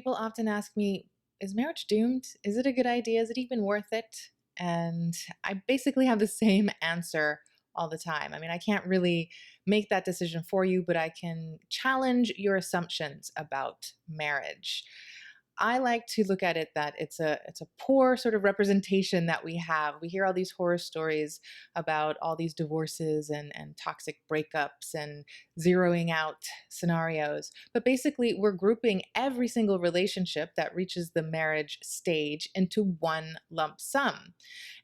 People often ask me, is marriage doomed? Is it a good idea? Is it even worth it? And I basically have the same answer all the time. I mean, I can't really make that decision for you, but I can challenge your assumptions about marriage. I like to look at it that it's a poor sort of representation that we have. We hear all these horror stories about all these divorces and toxic breakups and zeroing out scenarios. But basically, we're grouping every single relationship that reaches the marriage stage into one lump sum.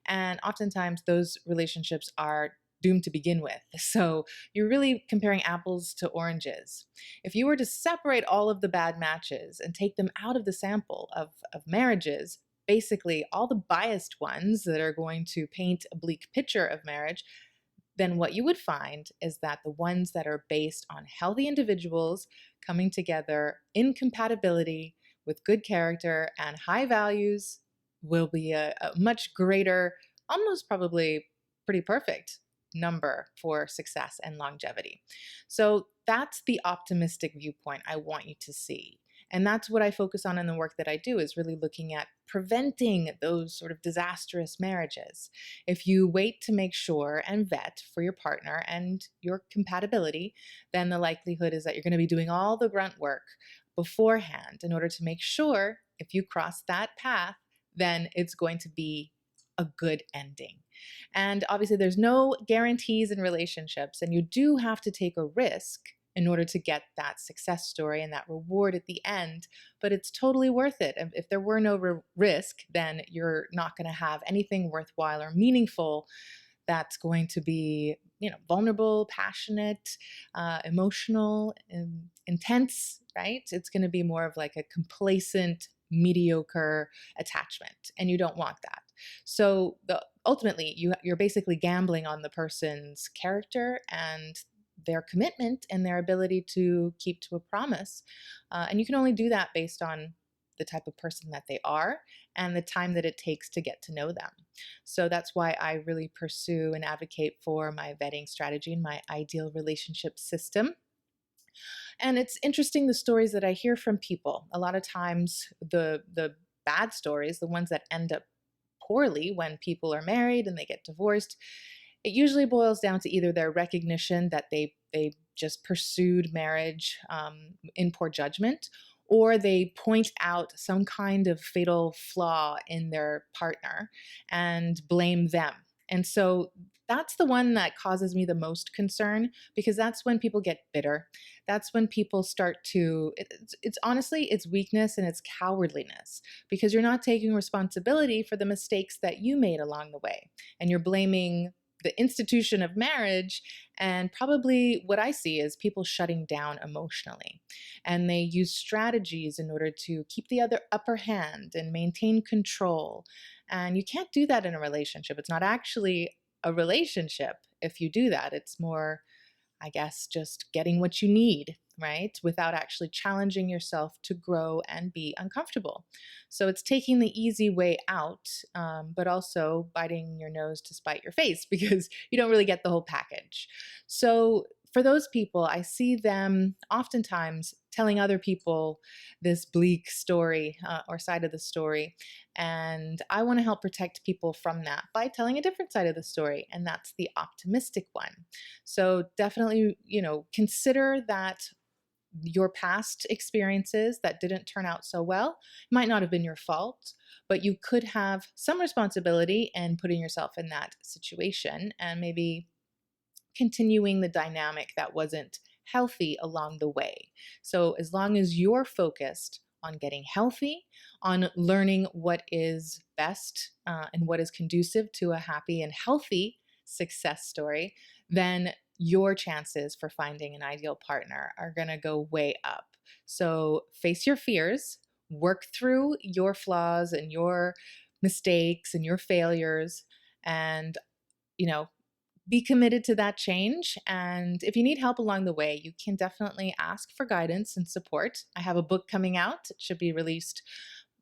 And oftentimes, those relationships are doomed to begin with. So you're really comparing apples to oranges. If you were to separate all of the bad matches and take them out of the sample of marriages, basically all the biased ones that are going to paint a bleak picture of marriage, then what you would find is that the ones that are based on healthy individuals coming together in compatibility with good character and high values will be a much greater, almost probably pretty perfect number for success and longevity. So that's the optimistic viewpoint I want you to see. And that's what I focus on in the work that I do, is really looking at preventing those sort of disastrous marriages. If you wait to make sure and vet for your partner and your compatibility, then the likelihood is that you're going to be doing all the grunt work beforehand in order to make sure if you cross that path, then it's going to be a good ending. And obviously, there's no guarantees in relationships, and you do have to take a risk in order to get that success story and that reward at the end, but it's totally worth it. If there were no risk, then you're not going to have anything worthwhile or meaningful that's going to be, vulnerable, passionate, emotional, intense, right? It's going to be more of like a complacent, mediocre attachment, and you don't want that. So ultimately, you're basically gambling on the person's character and their commitment and their ability to keep to a promise. And you can only do that based on the type of person that they are and the time that it takes to get to know them. So that's why I really pursue and advocate for my vetting strategy and my ideal relationship system. And it's interesting, the stories that I hear from people. A lot of times the bad stories, the ones that end up poorly when people are married and they get divorced, it usually boils down to either their recognition that they just pursued marriage in poor judgment, or they point out some kind of fatal flaw in their partner and blame them. And so that's the one that causes me the most concern, because that's when people get bitter. That's when people start to, it's honestly, it's weakness and it's cowardliness, because you're not taking responsibility for the mistakes that you made along the way. And you're blaming the institution of marriage, and probably what I see is people shutting down emotionally, and they use strategies in order to keep the other upper hand and maintain control. And you can't do that in a relationship. It's not actually a relationship if you do that. It's more, I guess, just getting what you need, right? Without actually challenging yourself to grow and be uncomfortable. So it's taking the easy way out, but also biting your nose to spite your face, because you don't really get the whole package. So for those people, I see them oftentimes telling other people this bleak story or side of the story. And I want to help protect people from that by telling a different side of the story. And that's the optimistic one. So definitely, consider that your past experiences that didn't turn out so well might not have been your fault, but you could have some responsibility in putting yourself in that situation and maybe continuing the dynamic that wasn't healthy along the way. So as long as you're focused on getting healthy, on learning what is best and what is conducive to a happy and healthy success story, then your chances for finding an ideal partner are going to go way up. So face your fears, work through your flaws and your mistakes and your failures, and, be committed to that change. And if you need help along the way, you can definitely ask for guidance and support. I have a book coming out. It should be released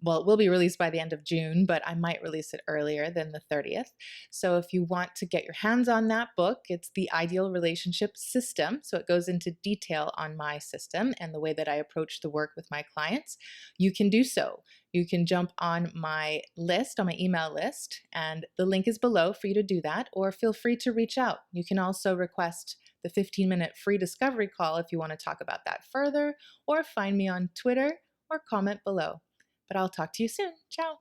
well, it will be released by the end of June, but I might release it earlier than the 30th. So if you want to get your hands on that book, it's The Ideal Relationship System. So it goes into detail on my system and the way that I approach the work with my clients. You can do so. You can jump on my list, on my email list, and the link is below for you to do that, or feel free to reach out. You can also request the 15-minute free discovery call if you want to talk about that further, or find me on Twitter or comment below. But I'll talk to you soon. Ciao.